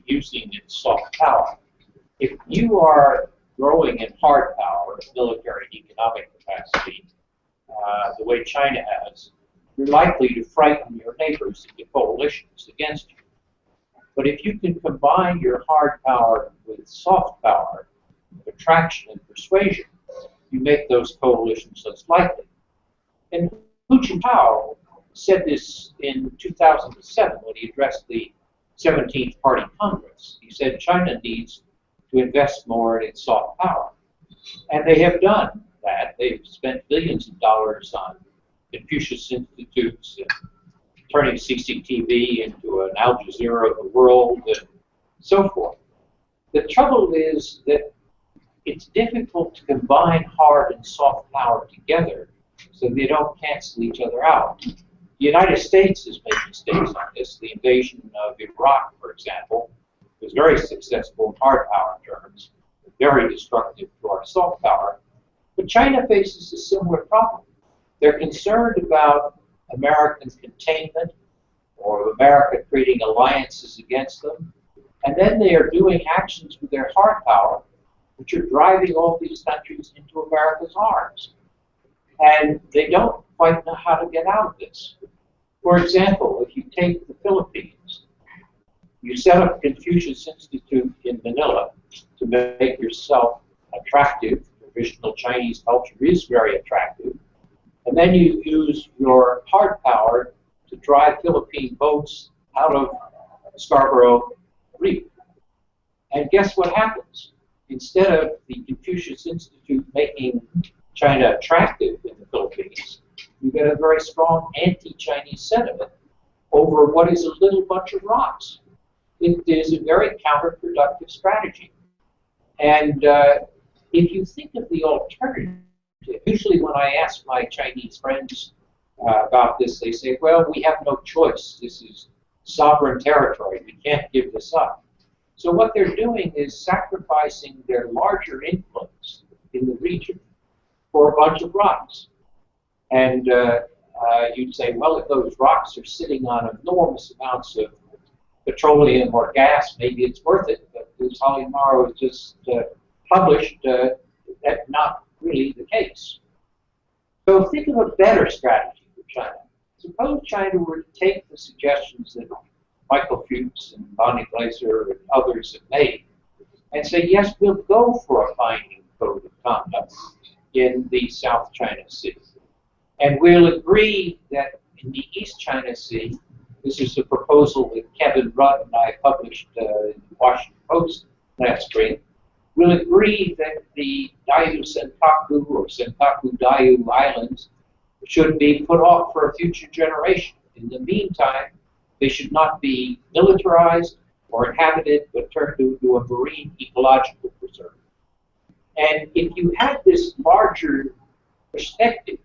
Using its soft power. If you are growing in hard power, military and economic capacity, the way China has, you're likely to frighten your neighbors into coalitions against you. But if you can combine your hard power with soft power, attraction and persuasion, you make those coalitions less likely. And Hu Jintao said this in 2007 when he addressed the 17th Party Congress. He said China needs to invest more in its soft power. And they have done that. They've spent billions of dollars on Confucius Institutes and turning CCTV into an Al Jazeera of the world and so forth. The trouble is that it's difficult to combine hard and soft power together so they don't cancel each other out. The United States has made mistakes on this. The invasion of Iraq, for example, was very successful in hard power terms, very destructive to our soft power. But China faces a similar problem. They're concerned about American containment or America creating alliances against them. And then they are doing actions with their hard power, which are driving all these countries into America's arms. And they don't quite know how to get out of this. For example, if you take the Philippines, you set up a Confucius Institute in Manila to make yourself attractive. Traditional Chinese culture is very attractive. And then you use your hard power to drive Philippine boats out of Scarborough Reef. And guess what happens? Instead of the Confucius Institute making China attractive in the Philippines, you get a very strong anti-Chinese sentiment over what is a little bunch of rocks. It is a very counterproductive strategy. And if you think of the alternative, usually when I ask my Chinese friends about this, they say, well, we have no choice. This is sovereign territory. We can't give this up. So what they're doing is sacrificing their larger influence in the region for a bunch of rocks. And you'd say, well, if those rocks are sitting on enormous amounts of petroleum or gas, maybe it's worth it. But as Holly Morrow has just published, that's not really the case. So think of a better strategy for China. Suppose China were to take the suggestions that Michael Fuchs and Bonnie Glaser and others have made and say, yes, we'll go for a binding code of conduct in the South China Sea. And we'll agree that in the East China Sea, this is a proposal that Kevin Rudd and I published in the Washington Post last spring. We'll agree that the Diaoyu Senkaku or Senkaku Diaoyu Islands should be put off for a future generation. In the meantime, they should not be militarized or inhabited, but turned into a marine ecological preserve. And if you had this larger perspective,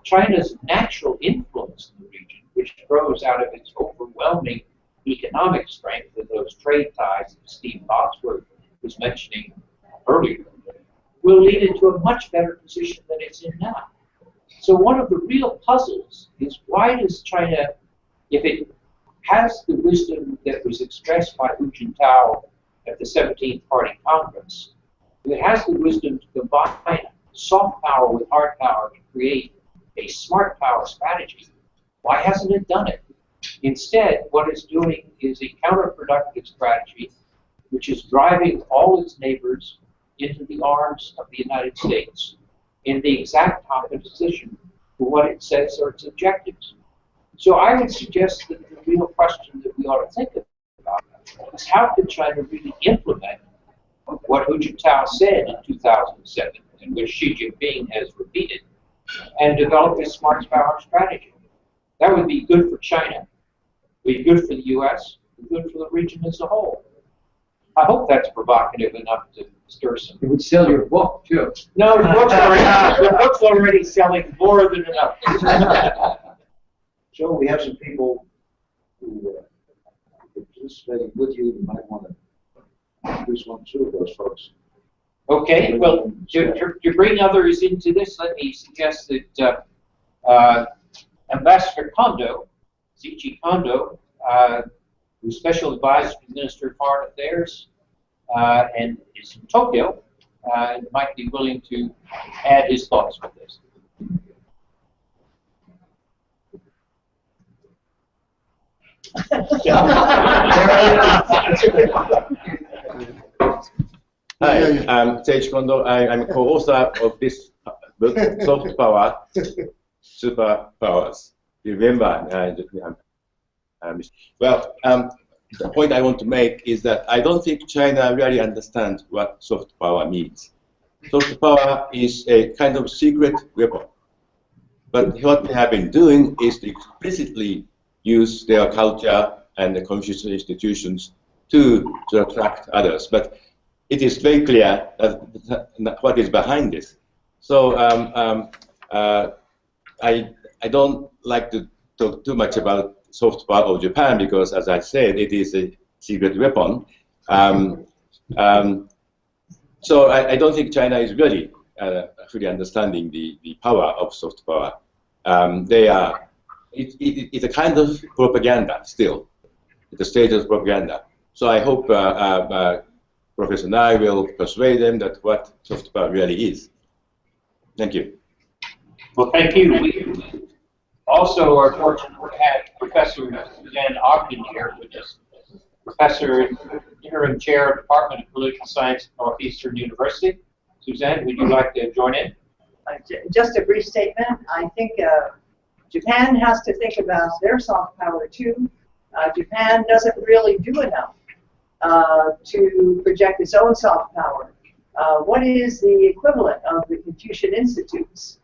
China's natural influence in the region, which grows out of its overwhelming economic strength and those trade ties that Steve Bosworth was mentioning earlier, will lead it to a much better position than it's in now. So one of the real puzzles is, why does China, if it has the wisdom that was expressed by Hu Jintao at the 17th Party Congress, if it has the wisdom to combine soft power with hard power to create a smart power strategy, why hasn't it done it? Instead, what it's doing is a counterproductive strategy which is driving all its neighbors into the arms of the United States in the exact opposition to what it says are its objectives. So I would suggest that the real question that we ought to think about is, how can China really implement what Hu Jintao said in 2007, and which Xi Jinping has repeated, and develop a smart power strategy? That would be good for China, be good for the U.S., be good for the region as a whole. I hope that's provocative enough to stir some. It would sell your book, too. No, the book's already selling more than enough. Joe, we have some people who are participating with you who might want to introduce one, two of those folks. Okay, well, to bring others into this, let me suggest that Ambassador Kondo, Zichi Kondo, who's Special Advisor to the Minister of Foreign Affairs and is in Tokyo, might be willing to add his thoughts with this. Hi, I'm Seiichi Kondo. I'm co-author of this book, Soft Power, Superpowers. Remember, the point I want to make is that I don't think China really understands what soft power means. Soft power is a kind of secret weapon. But what they have been doing is to explicitly use their culture and the Confucius institutions to attract others. But it is very clear what is behind this. So I don't like to talk too much about soft power of Japan because, as I said, it is a secret weapon. So I don't think China is really fully understanding the power of soft power. It's a kind of propaganda still. It's a stage of propaganda. So I hope Professor Nai will persuade them that what soft power really is. Thank you. Well, thank you. We also are fortunate to have Professor Suzanne Ogden here with us, Professor Interim Chair of the Department of Political Science at Northeastern University. Suzanne, would you like to join in? Just a brief statement. I think Japan has to think about their soft power too. Japan doesn't really do enough to project its own soft power. What is the equivalent of the Confucian Institutes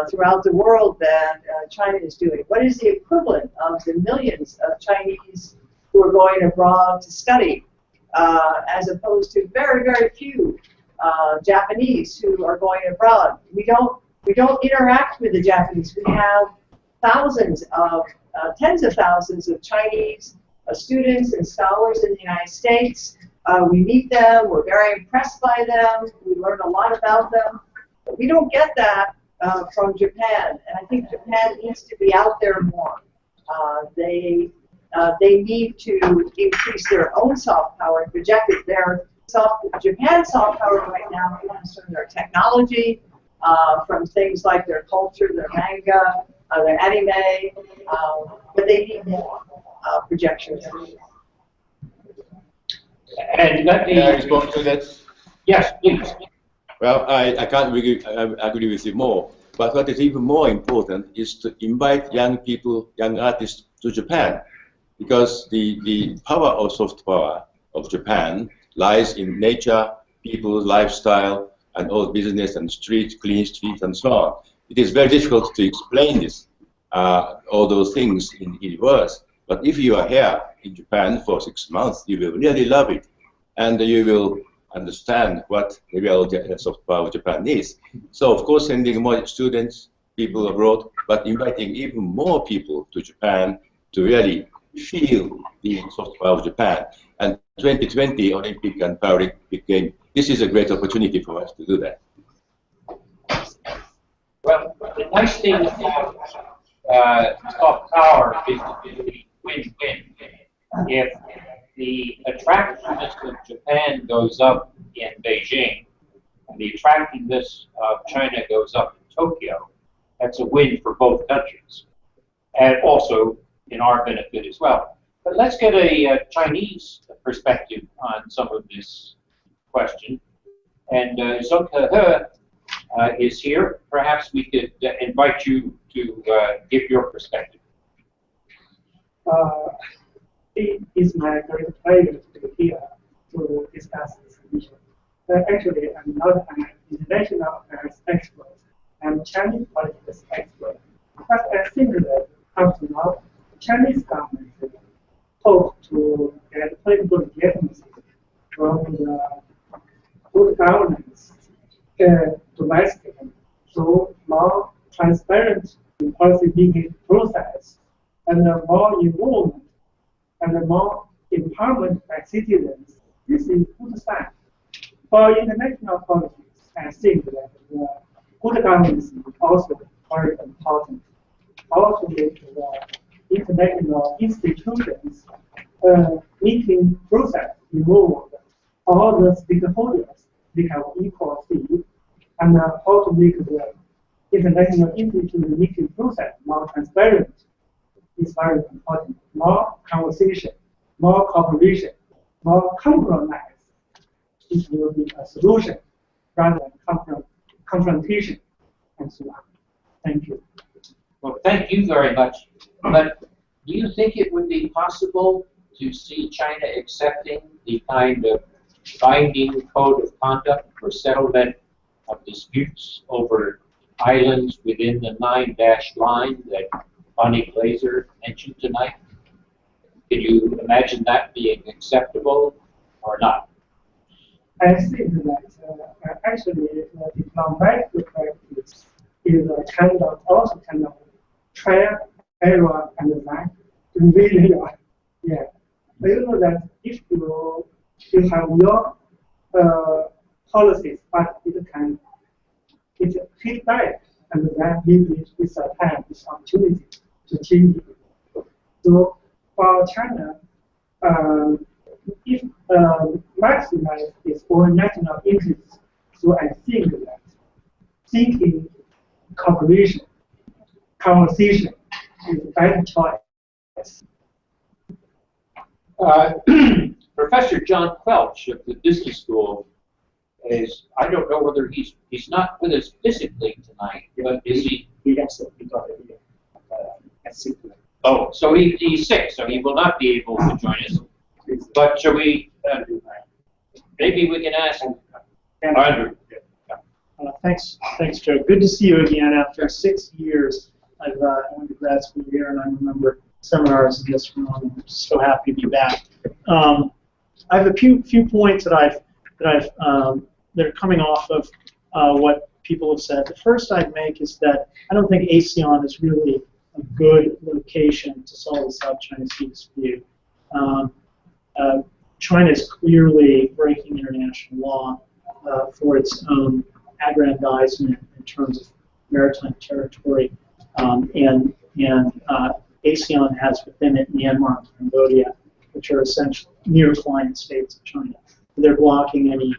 throughout the world that China is doing? What is the equivalent of the millions of Chinese who are going abroad to study, as opposed to very, very few Japanese who are going abroad? We don't interact with the Japanese. We have thousands of, tens of thousands of Chinese students and scholars in the United States. We meet them. We're very impressed by them. We learn a lot about them. But we don't get that from Japan, and I think Japan needs to be out there more. They need to increase their own soft power and project it. Japan's soft power right now comes from their technology, from things like their culture, their manga, their anime, but they need more projections. And let me Can I respond to that? Yes, please. Well, I can't really agree with you more. But what is even more important is to invite young people, young artists to Japan, because the power of soft power of Japan lies in nature, people's lifestyle, and all business and streets, clean streets, and so on. It is very difficult to explain this, all those things in words. But if you are here in Japan for 6 months, you will really love it, and you will understand what the real soft power of Japan is. So, of course, sending more students, people abroad, but inviting even more people to Japan to really feel the soft power of Japan. And 2020 Olympic and Paralympic Games, this is a great opportunity for us to do that. Well, the nice thing about soft power is the win-win. If the attractiveness of Japan goes up in Beijing, and the attractiveness of China goes up in Tokyo, that's a win for both countries, and also in our benefit as well. But let's get a Chinese perspective on some of this question. And Zheng He is here. Perhaps we could invite you to give your perspective. It is my great pleasure to be here to discuss this issue. Actually, I'm not an international affairs expert. I'm a Chinese politics expert. But I think that up to now, Chinese government hope to get political legitimacy from the good governance domestically through more transparent policy making process and more involvement and more empowerment by citizens this is good sign. For international politics, I think that good governance is also very important. Also, the international institutions meeting process involved all the stakeholders, they have equal seat, and how to make the international institution meeting process more transparent is very important. More conversation, more cooperation, more compromise. It will be a solution rather than confrontation and so on. Thank you. Well, thank you very much. But do you think it would be possible to see China accepting the kind of binding code of conduct for settlement of disputes over islands within the 9-dash line that Bonnie Glaser mentioned tonight? Can you imagine that being acceptable or not? I think that actually the diplomatic practice is a kind of also kind of trial, error, and that really, yeah. But you know that if you have your policies, but it feedback, and then maybe it's a time, it's opportunity to change it. So for China, if maximize its own national interests, so I think that seeking cooperation, conversation is a better choice. Professor John Quelch of the business school is, I don't know whether he's not with us physically tonight, but is he? He got sick. Oh, so he's sick, so he will not be able to join us. But shall we, maybe we can ask Andrew. Thanks, Joe. Good to see you again after 6 years. I went to grad school here, and I remember seminars in this room. I'm so happy to be back. I have a few points that are coming off of what people have said. The first I'd make is that I don't think ASEAN is really a good location to solve the South China Sea dispute. China is clearly breaking international law for its own aggrandizement in terms of maritime territory, and ASEAN has within it Myanmar and Cambodia, which are essentially near client states of China. They're blocking any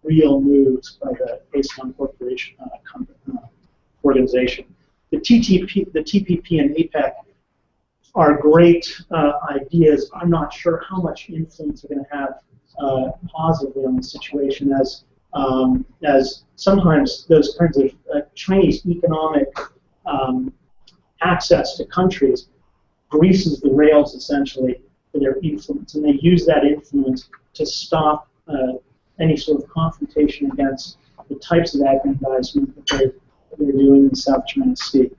real moves by the ASEAN Corporation organization. The TPP and APEC are great ideas. I'm not sure how much influence they're going to have positively on the situation, as sometimes those kinds of Chinese economic access to countries greases the rails essentially for their influence, and they use that influence to stop any sort of confrontation against the types of aggrandizement that they're doing in the South China Sea.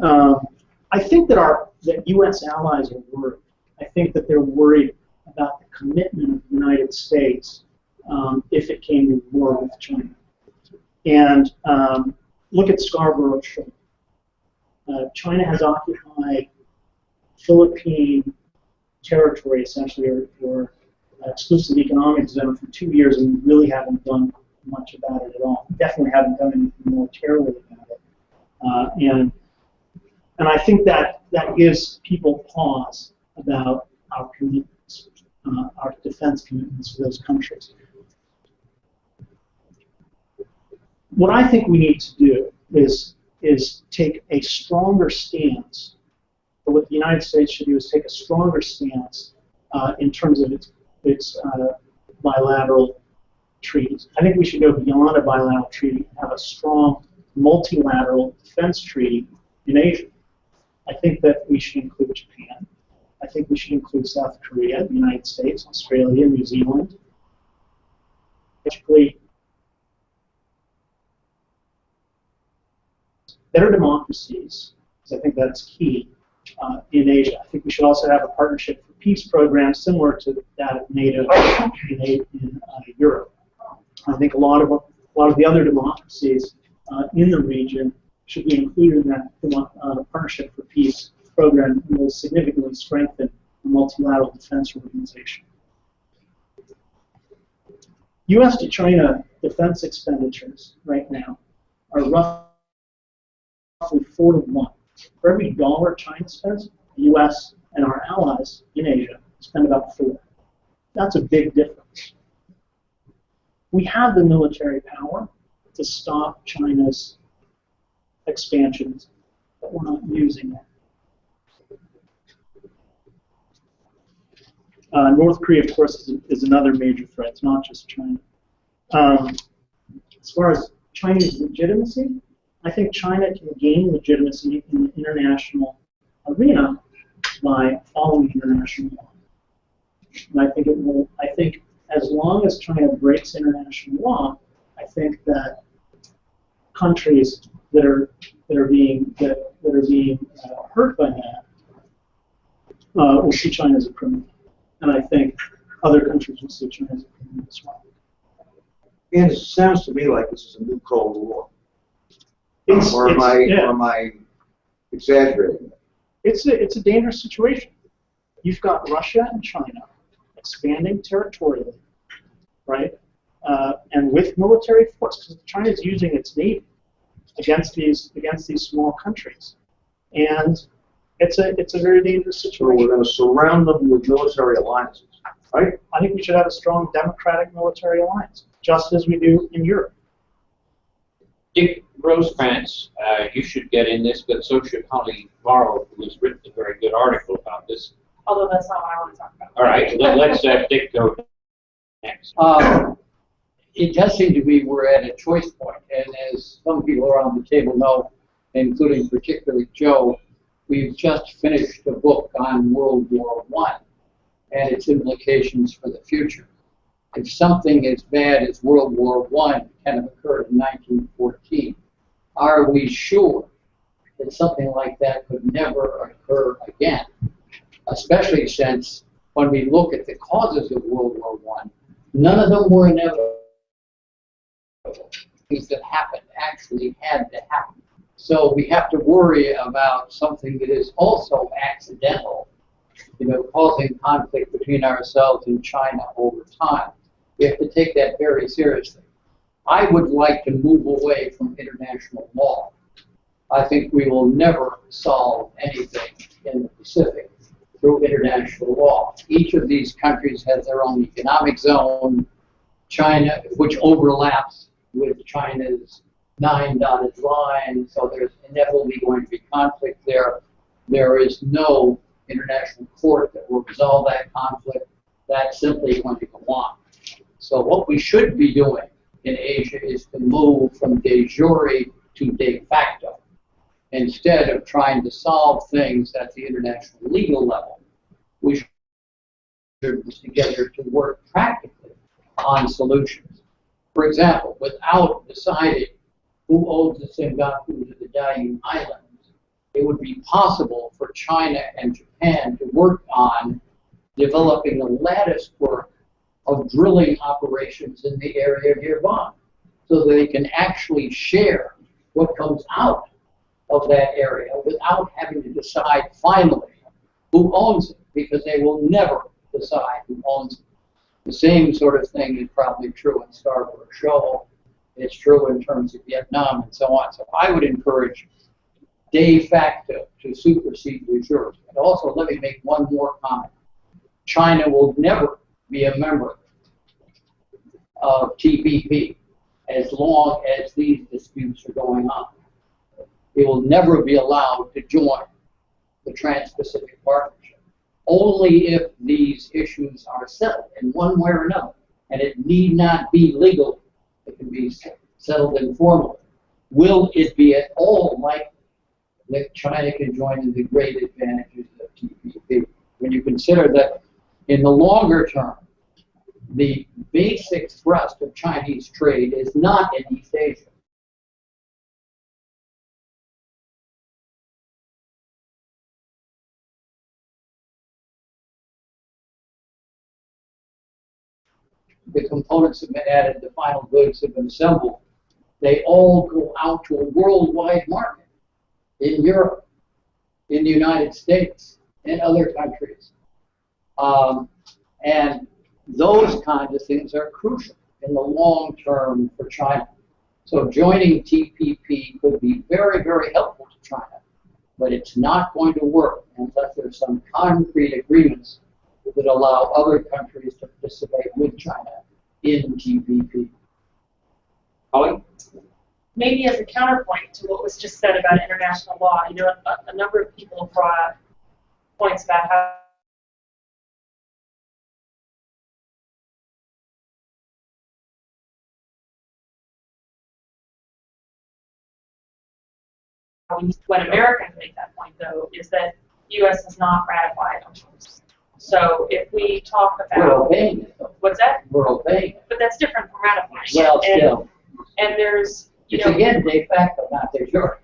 I think that U.S. allies are worried. I think that they're worried about the commitment of the United States if it came to war with China. And look at Scarborough Shoal. China has occupied Philippine territory, essentially, or exclusive economic zone for 2 years, and we really haven't done much about it at all. We definitely haven't done anything militarily about it. And I think that gives people pause about our commitments, our defense commitments to those countries. What I think we need to do is take a stronger stance, or what the United States should do is take a stronger stance in terms of its bilateral treaties. I think we should go beyond a bilateral treaty and have a strong multilateral defense treaty in Asia. I think that we should include Japan. I think we should include South Korea, the United States, Australia, New Zealand. Better democracies, because I think that's key in Asia. I think we should also have a partnership for peace program similar to that of NATO in Europe. I think a lot of the other democracies in the region should be included in that partnership for peace program, and will significantly strengthen the multilateral defense organization. U.S. to China defense expenditures right now are roughly 4 to 1. For every dollar China spends, the U.S. and our allies in Asia spend about 4. That's a big difference. We have the military power to stop China's expansions, but we're not using it. North Korea, of course, is another major threat. It's not just China. As far as Chinese legitimacy, I think China can gain legitimacy in the international arena by following international law. And I think it will. I think as long as China breaks international law, I think that countries that are being hurt by that will see China as a criminal, and I think other countries will see China as a criminal as well. And it sounds to me like this is a new Cold War. Or am I exaggerating? It's a dangerous situation. You've got Russia and China expanding territorially, right? And with military force, because China is using its navy against these small countries, and it's a very dangerous So situation. we're going to surround them with military alliances, right? I think we should have a strong democratic military alliance, just as we do in Europe. Dick Rosecrans, you should get in this, but so should Holly Morrow, who has written a very good article about this. Although that's not what I want to talk about. All right, let's have Dick go next. It does seem to me we're at a choice point, and as some people around the table know, including particularly Joe, we've just finished a book on World War I and its implications for the future. If something as bad as World War I kind of occurred in 1914, are we sure that something like that could never occur again? Especially since when we look at the causes of World War I, none of them were inevitable. Things that happened actually had to happen. So we have to worry about something that is also accidental, causing conflict between ourselves and China over time. We have to take that very seriously. I would like to move away from international law. I think we will never solve anything in the Pacific through international law. Each of these countries has their own economic zone, China, which overlaps with China's 9 dotted line, so there's inevitably going to be conflict there. There is no international court that will resolve that conflict. That's simply going to go on. So what we should be doing in Asia is to move from de jure to de facto. Instead of trying to solve things at the international legal level, we should work together to work practically on solutions. For example, without deciding who owns the Senkaku to the Diaoyu Islands, it would be possible for China and Japan to work on developing a lattice work of drilling operations in the area nearby, so that they can actually share what comes out of that area without having to decide finally who owns it, because they will never decide who owns it. The same sort of thing is probably true in Scarborough Shoal. It's true in terms of Vietnam and so on. So I would encourage de facto to supersede de jure. And also, let me make one more comment. China will never be a member of TPP as long as these disputes are going on. It will never be allowed to join the Trans-Pacific Partnership. Only if these issues are settled in one way or another, and it need not be legal, it can be settled informally, will it be at all likely that China can join in the great advantages of TPP. When you consider that in the longer term, the basic thrust of Chinese trade is not in East Asia. The components have been added, the final goods have been assembled. They all go out to a worldwide market in Europe, in the United States, and other countries. And those kinds of things are crucial in the long term for China. So joining TPP could be very, very helpful to China, but it's not going to work unless there's some concrete agreements that allow other countries to participate with China in TPP. Holly? Maybe as a counterpoint to what was just said about international law, you know, a number of people brought up points about how when Americans make that point, though, is that the U.S. has not ratified UNCLOS. So if we talk We're about obeying it, though. what's that? We're obeying it. But that's different from ratifying. Well, and, still, and there's, you it's know, again de facto, not de jure.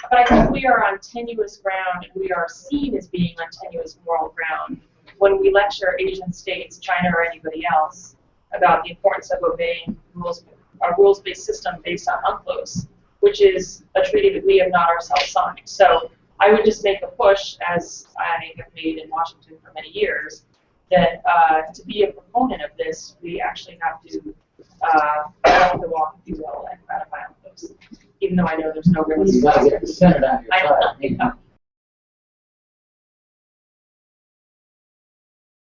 but I think we are on tenuous ground, and we are seen as being on tenuous moral ground when we lecture Asian states, China, or anybody else about the importance of obeying rules, a rules-based system based on UNCLOS, which is a treaty that we have not ourselves signed. So I would just make a push, as I have made in Washington for many years, that to be a proponent of this, we actually have to walk the walk, if you will, and ratify UNCLOS. Even though I know there's no real You got to get the Senate on your I side. know.